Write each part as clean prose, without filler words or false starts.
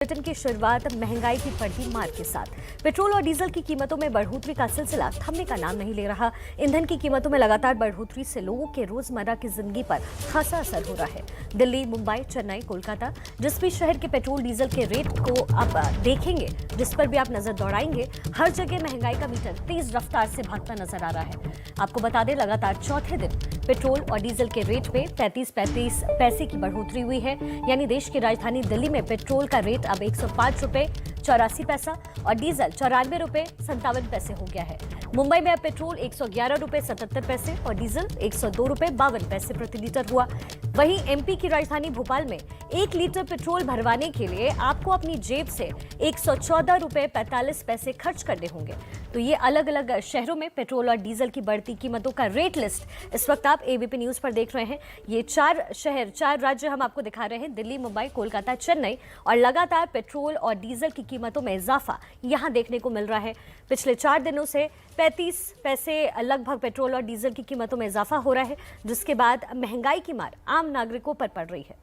Bulletin की शुरुआत महंगाई की बढ़ती मार के साथ। पेट्रोल और डीजल की कीमतों में बढ़ोतरी का सिलसिला थमने का नाम नहीं ले रहा। ईंधन की कीमतों में लगातार बढ़ोतरी से लोगों के रोजमर्रा की जिंदगी पर खासा असर हो रहा है। दिल्ली, मुंबई, चेन्नई, कोलकाता, जिस भी शहर के पेट्रोल डीजल के रेट को आप देखेंगे, जिस पर भी आप नजर दौड़ाएंगे, हर जगह महंगाई का मीटर तेज रफ्तार से भागता नजर आ रहा है। आपको बता दें, लगातार चौथे दिन पेट्रोल और डीजल के रेट में 35 पैसे की बढ़ोतरी हुई है। यानी देश की राजधानी दिल्ली में पेट्रोल का रेट अब 105 रुपए 84 पैसा और डीजल 94 रुपए 57 पैसे हो गया है। मुंबई में अब पेट्रोल 111 रुपए 77 पैसे और डीजल 102 रुपए 52 पैसे प्रति लीटर हुआ। वहीं एमपी की राजधानी भोपाल में 1 लीटर पेट्रोल भरवाने के लिए आपको अपनी जेब से 114 रुपए 45 पैसे खर्च करने होंगे। तो ये अलग अलग शहरों में पेट्रोल और डीजल की बढ़ती कीमतों का रेट लिस्ट इस वक्त आप एबीपी न्यूज पर देख रहे हैं। ये 4 राज्य हम आपको दिखा रहे हैं, दिल्ली, मुंबई, कोलकाता, चेन्नई, और लगातार पेट्रोल और डीजल की कीमतों में इजाफा यहां देखने को मिल रहा है। पिछले 4 दिनों से 35 पैसे लगभग पेट्रोल और डीजल की कीमतों में इजाफा हो रहा है, जिसके बाद महंगाई की मार आम नागरिकों पर पड़ रही है।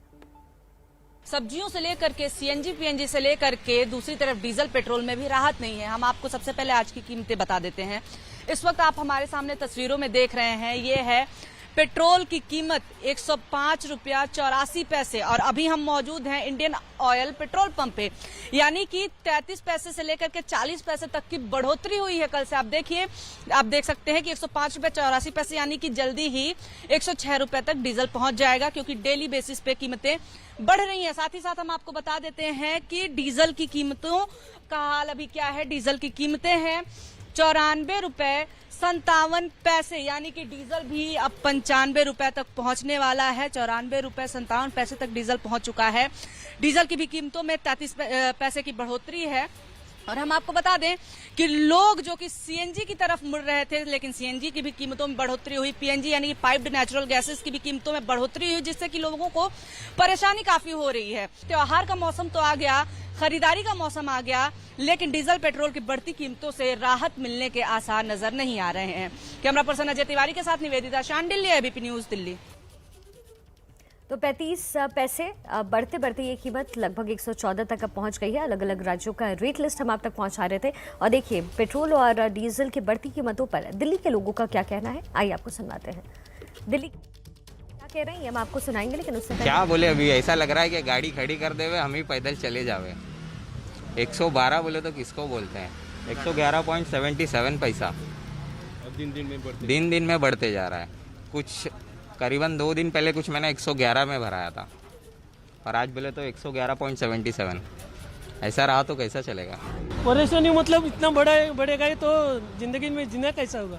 सब्जियों से लेकर के सीएनजी पीएनजी से लेकर के दूसरी तरफ डीजल पेट्रोल में भी राहत नहीं है। हम आपको सबसे पहले आज की कीमतें बता देते हैं। इस वक्त आप हमारे सामने तस्वीरों में देख रहे हैं, ये है पेट्रोल की कीमत 105 रुपया 84 पैसे और अभी हम मौजूद हैं इंडियन ऑयल पेट्रोल पंप पे। यानी कि 33 पैसे से लेकर के 40 पैसे तक की बढ़ोतरी हुई है कल से। आप देखिए, आप देख सकते हैं कि 105 रुपया 84 पैसे यानी कि जल्दी ही 106 रुपए तक डीजल पहुंच जाएगा, क्योंकि डेली बेसिस पे कीमतें बढ़ रही हैं। साथ ही साथ हम आपको बता देते हैं कि डीजल की कीमतों का हाल अभी क्या है। डीजल की कीमतें हैं 94 रुपए 57 पैसे, यानी कि डीजल भी अब 95 रुपए तक पहुंचने वाला है। 94 रुपए 57 पैसे तक डीजल पहुंच चुका है। डीजल की भी कीमतों में 33 पैसे की बढ़ोतरी है। और हम आपको बता दें कि लोग जो कि सीएनजी की तरफ मुड़ रहे थे, लेकिन सीएनजी की भी कीमतों में बढ़ोतरी हुई। पीएनजी यानी कि पाइप्ड नेचुरल गैसेस की भी कीमतों में बढ़ोतरी हुई, जिससे कि लोगों को परेशानी काफी हो रही है। त्योहार का मौसम तो आ गया, खरीदारी का मौसम आ गया, लेकिन डीजल पेट्रोल की बढ़ती कीमतों से राहत मिलने के आसार नजर नहीं आ रहे हैं। कैमरा पर्सन अजय तिवारी के साथ निवेदिता शांडिल्य, एबीपी न्यूज, दिल्ली। तो 35 पैसे बढ़ते बढ़ते ये कीमत लगभग 114 तक अब पहुंच गई है। अलग अलग राज्यों का रेट लिस्ट हम आप तक पहुंचा रहे थे। और देखिए, पेट्रोल और डीजल की बढ़ती कीमतों पर दिल्ली के लोगों का क्या कहना है, आइए आपको सुनवाते हैं। दिल्ली क्या कह रहे हैं हम आपको सुनाएंगे, लेकिन उससे क्या बोले, अभी ऐसा लग रहा है कि गाड़ी खड़ी कर देवे, हम ही पैदल चले जावे। 112 बोले तो किसको बोलते हैं। 111.77 पैसा दिन दिन में बढ़ते जा रहा है। कुछ करीबन 2 दिन पहले कुछ मैंने 111 में भराया था, और आज बोले तो 111.77। ऐसा रहा तो कैसा चलेगा। परेशानी मतलब इतना बढ़ेगा तो जिंदगी में जीना कैसा होगा।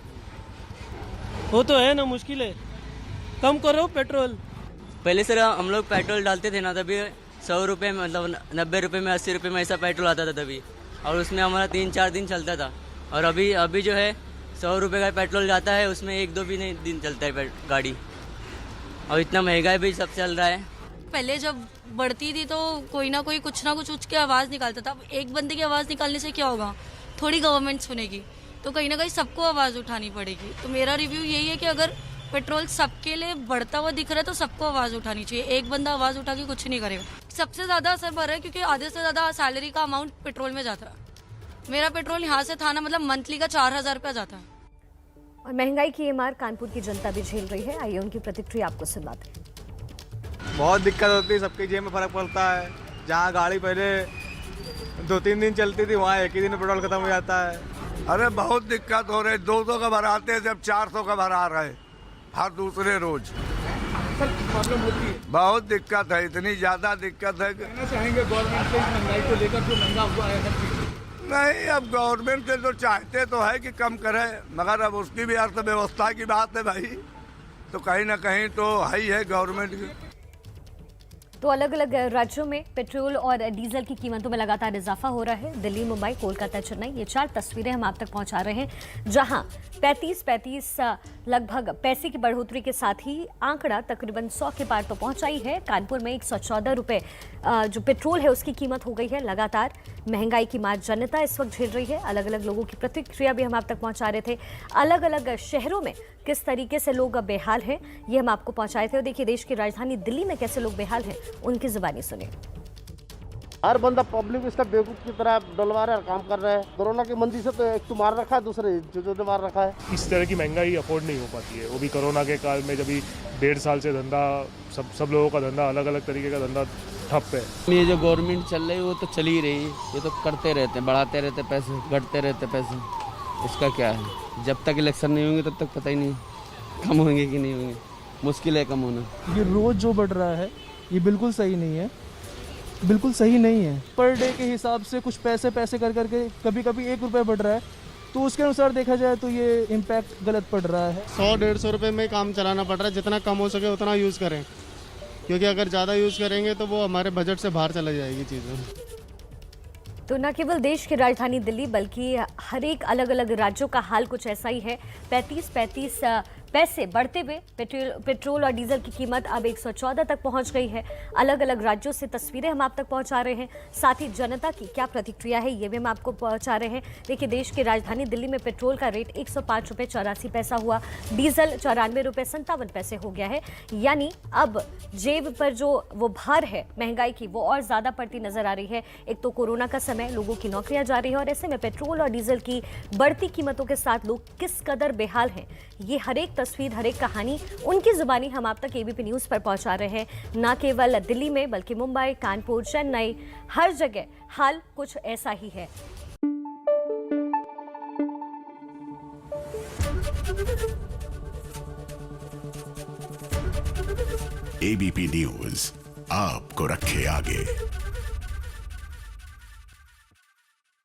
वो तो है ना, मुश्किल है। कम करो पेट्रोल। पहले सर हम लोग पेट्रोल डालते थे ना, तभी 100 रुपये में, मतलब 90 रुपये में, 80 रुपये में ऐसा पेट्रोल आता था तभी, और उसमें हमारा 3-4 दिन चलता था। और अभी जो है 100 रुपये का पेट्रोल जाता है, उसमें 1-2 भी नहीं दिन चलता है गाड़ी। और इतना महंगाई भी सब चल रहा है। पहले जब बढ़ती थी तो कोई ना कोई कुछ ना कुछ उठ के आवाज़ निकालता था। अब एक बंदे की आवाज़ निकालने से क्या होगा, थोड़ी गवर्नमेंट सुनेगी, तो कहीं ना कहीं सबको आवाज़ उठानी पड़ेगी। तो मेरा रिव्यू यही है कि अगर पेट्रोल सबके लिए बढ़ता हुआ दिख रहा है तो सबको आवाज़ उठानी चाहिए। एक बंदा आवाज़ उठा के कुछ नहीं करेगा। सबसे ज़्यादा असर पड़ रहा है क्योंकि आधे से ज़्यादा सैलरी का अमाउंट पेट्रोल में जाता है। मेरा पेट्रोल यहाँ से था ना, मतलब मंथली का 4000 रुपया जाता है। और महंगाई की ये मार कानपुर की जनता भी झेल रही है। आइए उनकी प्रतिक्रिया आपको सुनवाते हैं। बहुत दिक्कत होती है, सबकी जेब में फर्क पड़ता है। जहाँ गाड़ी पहले 2-3 दिन चलती थी, वहाँ एक ही दिन में पेट्रोल खत्म हो जाता है। अरे बहुत दिक्कत हो रही। 200 का भराते थे, अब 400 का भरा रहे हर दूसरे रोज। सर प्रॉब्लम होती है, बहुत दिक्कत है, इतनी ज्यादा दिक्कत है। कहना चाहेंगे गवर्नमेंट से इस महंगाई को लेकर, जो महंगा हुआ है हर चीज। नहीं, अब गवर्नमेंट से तो चाहते तो है कि कम करे, मगर अब उसकी भी अर्थव्यवस्था की बात है भाई, तो कहीं ना कहीं तो है ही है गवर्नमेंट की। तो अलग अलग राज्यों में पेट्रोल और डीजल की कीमतों में लगातार इजाफा हो रहा है। दिल्ली, मुंबई, कोलकाता, चेन्नई, ये 4 तस्वीरें हम आप तक पहुंचा रहे हैं, जहां 35 लगभग पैसे की बढ़ोतरी के साथ ही आंकड़ा तकरीबन 100 के पार तो पहुंचा ही है। कानपुर में 114 रुपए जो पेट्रोल है उसकी कीमत हो गई है। लगातार महंगाई की मार जनता इस वक्त झेल रही है। अलग अलग लोगों की प्रतिक्रिया भी हम आप तक पहुंचा रहे थे। अलग अलग शहरों में किस तरीके से लोग बेहाल हैं, ये हम आपको पहुंचाए थे। और देखिए, देश की राजधानी दिल्ली में कैसे लोग बेहाल हैं, उनकी जुबानी सुनिए। हर बंदा पब्लिक इसका बेवकूफ़ की तरह डलवा रहा है, काम कर रहा है। कोरोना की मंदी से तो एक तो मार रखा है, दूसरे जो मार रखा है। इस तरह की महंगाई अफोर्ड नहीं हो पाती है, वो भी कोरोना के काल में, जब 1.5 साल से धंधा सब लोगों का धंधा अलग अलग तरीके का धंधा ठप है। ये जो गवर्नमेंट चल रही है वो तो चल ही रही है, ये तो करते रहते हैं, बढ़ाते रहते पैसे, घटते रहते पैसे, इसका क्या है। जब तक इलेक्शन नहीं होंगे तब तक पता ही नहीं कम होंगे कि नहीं होंगे, मुश्किल है कम होना। ये रोज़ जो बढ़ रहा है ये बिल्कुल सही नहीं है, बिल्कुल सही नहीं है। पर डे के हिसाब से कुछ पैसे कर करके कभी कभी 1 रुपये बढ़ रहा है, तो उसके अनुसार देखा जाए तो ये इम्पैक्ट गलत पड़ रहा है। 100-150 रुपये में काम चलाना पड़ रहा है, जितना कम हो सके उतना यूज़ करें, क्योंकि अगर ज़्यादा यूज़ करेंगे तो वो हमारे बजट से बाहर चला जाएगी चीज़ें। तो न केवल देश की राजधानी दिल्ली बल्कि हर एक अलग अलग राज्यों का हाल कुछ ऐसा ही है। 35 पैसे बढ़ते हुए पेट्रोल और डीजल की कीमत अब 114 तक पहुंच गई है। अलग अलग राज्यों से तस्वीरें हम आप तक पहुंचा रहे हैं, साथ ही जनता की क्या प्रतिक्रिया है ये भी हम आपको पहुंचा रहे हैं। देखिए, देश की राजधानी दिल्ली में पेट्रोल का रेट 105 रुपये 84 पैसा हुआ, डीजल 94 रुपये 57 पैसे हो गया है। यानी अब जेब पर जो वो भार है महंगाई की वो और ज़्यादा पड़ती नजर आ रही है। एक तो कोरोना का समय, लोगों की नौकरियां जा रही है और ऐसे में पेट्रोल और डीजल की बढ़ती कीमतों के साथ लोग किस कदर बेहाल हैं, ये हर एक तस्वीर, हर एक कहानी उनकी जुबानी हम आप तक एबीपी न्यूज़ पर पहुंचा रहे हैं। न केवल दिल्ली में बल्कि मुंबई, कानपुर, चेन्नई, हर जगह हाल कुछ ऐसा ही है। एबीपी न्यूज़ आपको रखे आगे।